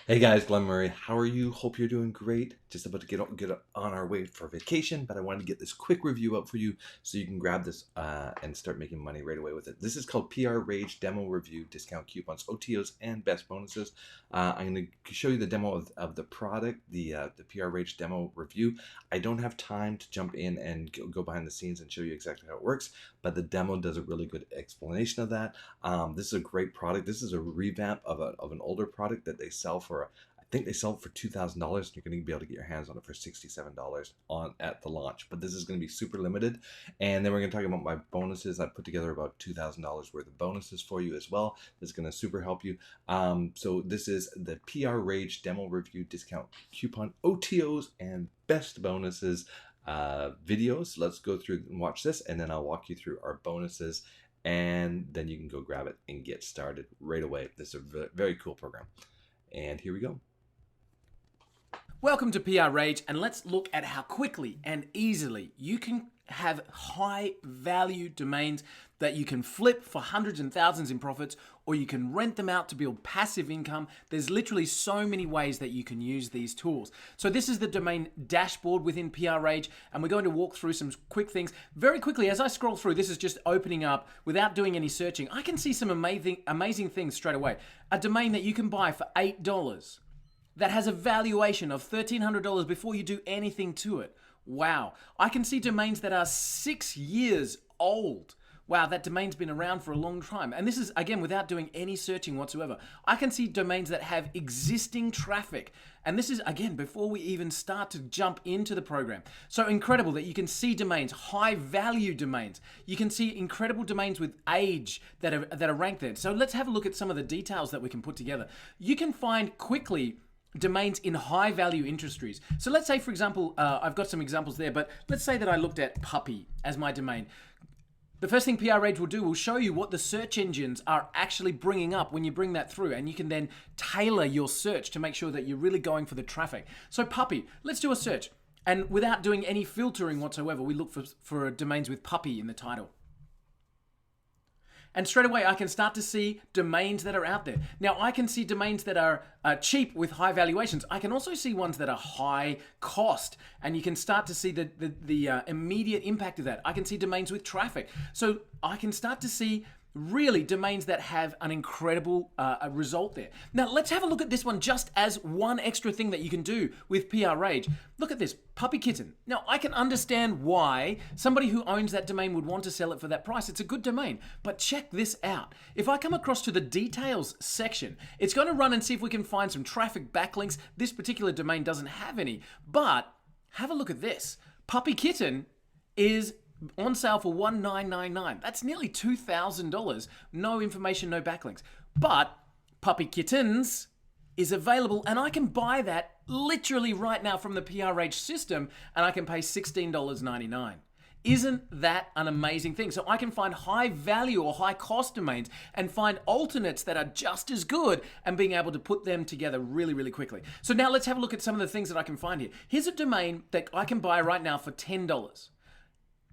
Hey guys, Glen Murray. How are you? Hope you're doing great. Just about to get on our way for vacation, but I wanted to get this quick review up for you so you can grab this and start making money right away with it. This is called PR Rage Demo Review, discount coupons, OTOs, and best bonuses. I'm going to show you the demo of the product, the PR Rage Demo Review. I don't have time to jump in and go behind the scenes and show you exactly how it works, but the demo does a really good explanation of that. This is a great product. This is a revamp of an older product that they sell for. I think they sell it for $2,000. You're going to be able to get your hands on it for $67 at the launch. But this is going to be super limited. And then we're going to talk about my bonuses. I put together about $2,000 worth of bonuses for you as well. This is going to super help you. So this is the PR Rage Demo Review Discount Coupon OTOs and Best Bonuses videos. Let's go through and watch this, and then I'll walk you through our bonuses, and then you can go grab it and get started right away. This is a very cool program. And here we go. Welcome to PR Rage, and let's look at how quickly and easily you can have high value domains that you can flip for hundreds and thousands in profits, or you can rent them out to build passive income. There's literally so many ways that you can use these tools. So this is the domain dashboard within PR Rage, and we're going to walk through some quick things. Very quickly, as I scroll through, this is just opening up without doing any searching. I can see some amazing things straight away. A domain that you can buy for $8 that has a valuation of $1,300 before you do anything to it. Wow. I can see domains that are 6 years old. Wow, that domain's been around for a long time. And this is, again, without doing any searching whatsoever. I can see domains that have existing traffic. And this is, again, before we even start to jump into the program. So incredible that you can see domains, high value domains. You can see incredible domains with age that are ranked there. So let's have a look at some of the details that we can put together. You can find quickly domains in high value industries. So let's say, for example, I've got some examples there, but let's say that I looked at puppy as my domain. The first thing PR Rage will do will show you what the search engines are actually bringing up when you bring that through, and you can then tailor your search to make sure that you're really going for the traffic. So puppy, let's do a search. And without doing any filtering whatsoever, we look for domains with puppy in the title. And straight away, I can start to see domains that are out there. Now, I can see domains that are cheap with high valuations. I can also see ones that are high cost, and you can start to see the immediate impact of that. I can see domains with traffic. So I can start to see really domains that have an incredible result there. Now, let's have a look at this one just as one extra thing that you can do with PR Rage. Look at this, puppy kitten. Now, I can understand why somebody who owns that domain would want to sell it for that price. It's a good domain, but check this out. If I come across to the details section, it's going to run and see if we can find some traffic backlinks. This particular domain doesn't have any, but have a look at this. Puppy kitten is on sale for $1,999. That's nearly $2,000. No information, no backlinks. But Puppy Kittens is available, and I can buy that literally right now from the PR Rage system, and I can pay $16.99. Isn't that an amazing thing? So I can find high value or high cost domains and find alternates that are just as good, and being able to put them together really, really quickly. So now let's have a look at some of the things that I can find here. Here's a domain that I can buy right now for $10.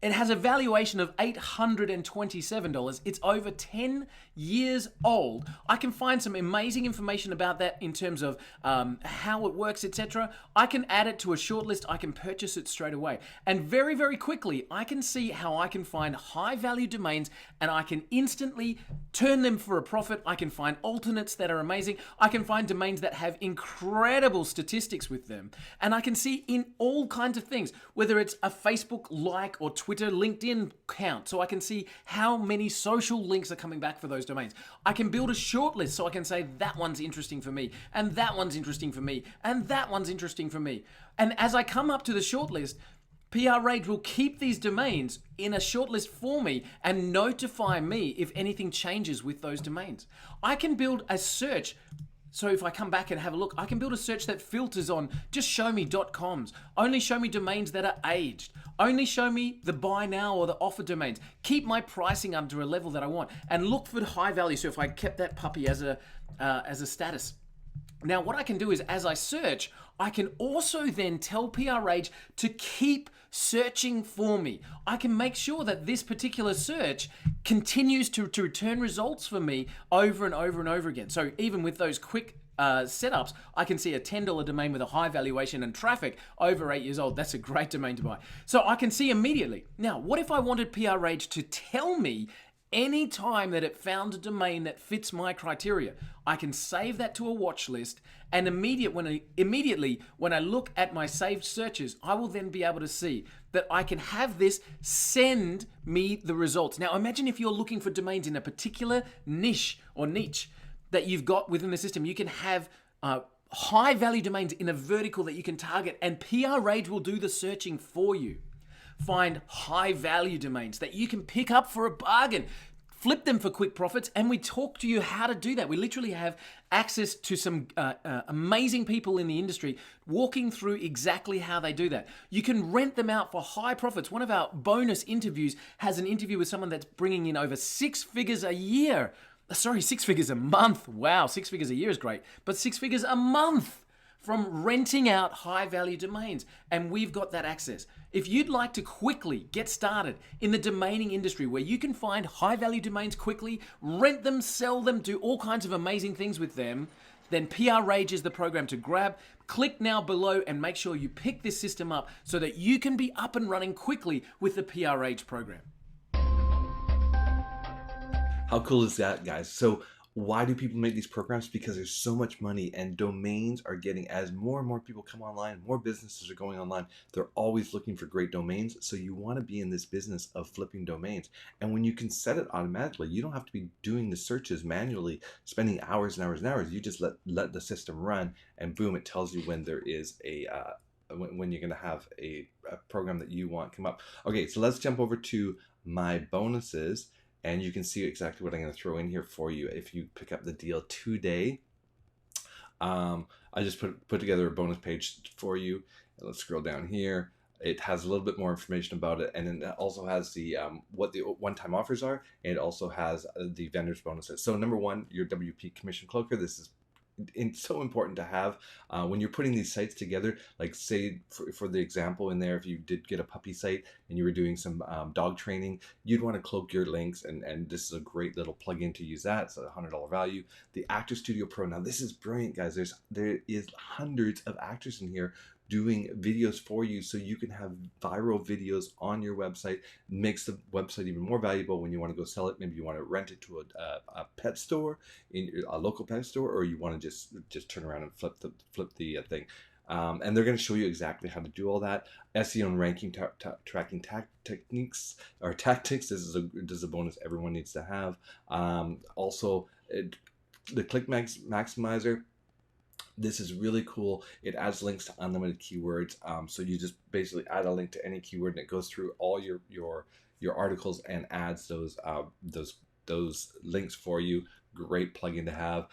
It has a valuation of $827. It's over 10 years old. I can find some amazing information about that in terms of how it works, etc. I can add it to a shortlist. I can purchase it straight away. And very, very quickly, I can see how I can find high value domains, and I can instantly turn them for a profit. I can find alternates that are amazing. I can find domains that have incredible statistics with them. And I can see in all kinds of things, whether it's a Facebook like or Twitter, LinkedIn count, so I can see how many social links are coming back for those domains. I can build a shortlist so I can say that one's interesting for me, and that one's interesting for me, and that one's interesting for me. And as I come up to the shortlist, PR Rage will keep these domains in a shortlist for me and notify me if anything changes with those domains. I can build a search. So if I come back and have a look, I can build a search that filters on just show me .coms, only show me domains that are aged, only show me the buy now or the offer domains, keep my pricing under a level that I want, and look for the high value. So if I kept that puppy as a status. Now what I can do is, as I search, I can also then tell PR Rage to keep searching for me. I can make sure that this particular search continues to return results for me over and over and over again. So even with those quick setups, I can see a $10 domain with a high valuation and traffic over 8 years old. That's a great domain to buy. So I can see immediately. Now, what if I wanted PR Rage to tell me any time that it found a domain that fits my criteria? I can save that to a watch list, and immediately when I look at my saved searches, I will then be able to see that I can have this send me the results. Now imagine if you're looking for domains in a particular niche that you've got within the system. You can have high value domains in a vertical that you can target, and PR Rage will do the searching for you. Find high value domains that you can pick up for a bargain, flip them for quick profits, and we talk to you how to do that. We literally have access to some amazing people in the industry walking through exactly how they do that. You can rent them out for high profits. One of our bonus interviews has an interview with someone that's bringing in over 6 figures a year. Sorry, 6 figures a month. Wow, 6 figures a year is great, but 6 figures a month from renting out high value domains. And we've got that access. If you'd like to quickly get started in the domaining industry where you can find high value domains quickly, rent them, sell them, do all kinds of amazing things with them, then PR Rage is the program to grab. Click now below and make sure you pick this system up so that you can be up and running quickly with the PR Rage program. How cool is that, guys? So why do people make these programs? Because there's so much money, and domains are getting, as more and more people come online, more businesses are going online, they're always looking for great domains. So you want to be in this business of flipping domains. And when you can set it automatically, you don't have to be doing the searches manually, spending hours and hours and hours. You just let the system run, and boom, it tells you when there is when you're going to have a program that you want come up. Okay, so let's jump over to my bonuses. And you can see exactly what I'm going to throw in here for you if you pick up the deal today. I just put together a bonus page for you. Let's scroll down here. It has a little bit more information about it, and then it also has the what the one-time offers are, and it also has the vendors bonuses. So number one, your WP commission cloaker. This is so important to have when you're putting these sites together. Like say for the example in there, if you did get a puppy site and you were doing some dog training, you'd want to cloak your links, and this is a great little plugin to use that. It's a $100 value. The Actor Studio Pro, now this is brilliant, guys. There is hundreds of actors in here doing videos for you, so you can have viral videos on your website. Makes the website even more valuable when you want to go sell it. Maybe you want to rent it to a pet store, in a local pet store, or you want to just turn around and flip the thing. And they're going to show you exactly how to do all that. SEO and ranking tracking techniques or tactics. This is a bonus everyone needs to have. Also, the Click Maximizer. This is really cool. It adds links to unlimited keywords. So you just basically add a link to any keyword, and it goes through all your articles and adds those links for you. Great plugin to have.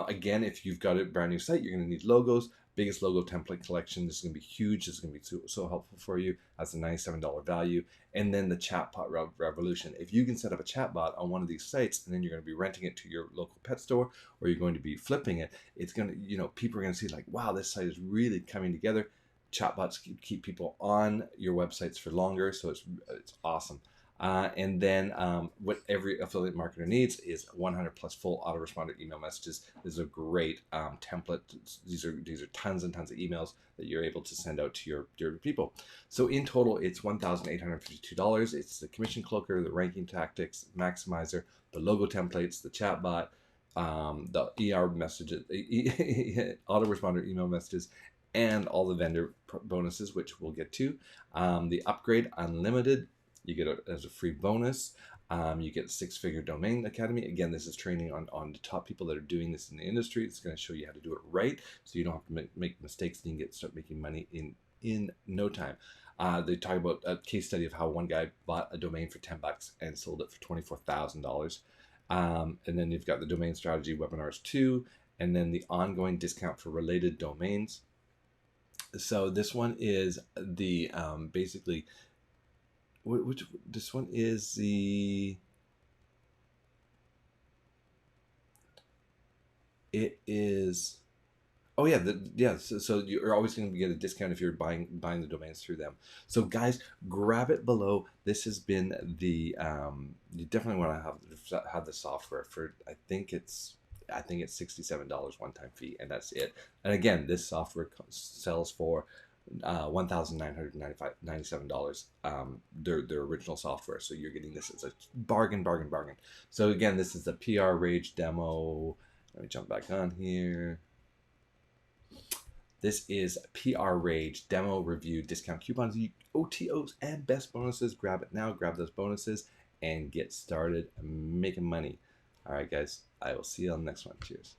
Again, if you've got a brand new site, you're going to need logos. Biggest logo template collection. This is going to be huge. This is going to be so helpful for you. That's a $97 value. And then the chatbot revolution. If you can set up a chatbot on one of these sites, and then you're going to be renting it to your local pet store, or you're going to be flipping it, it's going to, people are going to see like, wow, this site is really coming together. Chatbots keep people on your websites for longer, so it's awesome. And then what every affiliate marketer needs is 100 plus full autoresponder email messages. This is a great template. These are tons and tons of emails that you're able to send out to your people. So in total, it's $1,852. It's the commission cloaker, the ranking tactics, maximizer, the logo templates, the chatbot, the ER messages, autoresponder email messages, and all the vendor bonuses, which we'll get to. The upgrade unlimited. You get it as a free bonus. You get 6-figure domain academy. Again, this is training on the top people that are doing this in the industry. It's going to show you how to do it right, so you don't have to make mistakes, and you can start making money in no time. They talk about a case study of how one guy bought a domain for $10 and sold it for $24,000. And then you've got the domain strategy webinars too, and then the ongoing discount for related domains. So this one is the basically. This one is the. It is. Oh yeah, so you're always going to get a discount if you're buying the domains through them. So guys, grab it below. This has been the. You definitely want to have the software for. I think it's I think it's $67 one-time fee, and that's it. And again, this software sells for $1,997. Their original software. So you're getting this as a bargain, bargain, bargain. So again, this is the PR Rage demo. Let me jump back on here. This is PR Rage demo review discount coupons, OTOs, and best bonuses. Grab it now. Grab those bonuses and get started making money. All right, guys. I will see you on the next one. Cheers.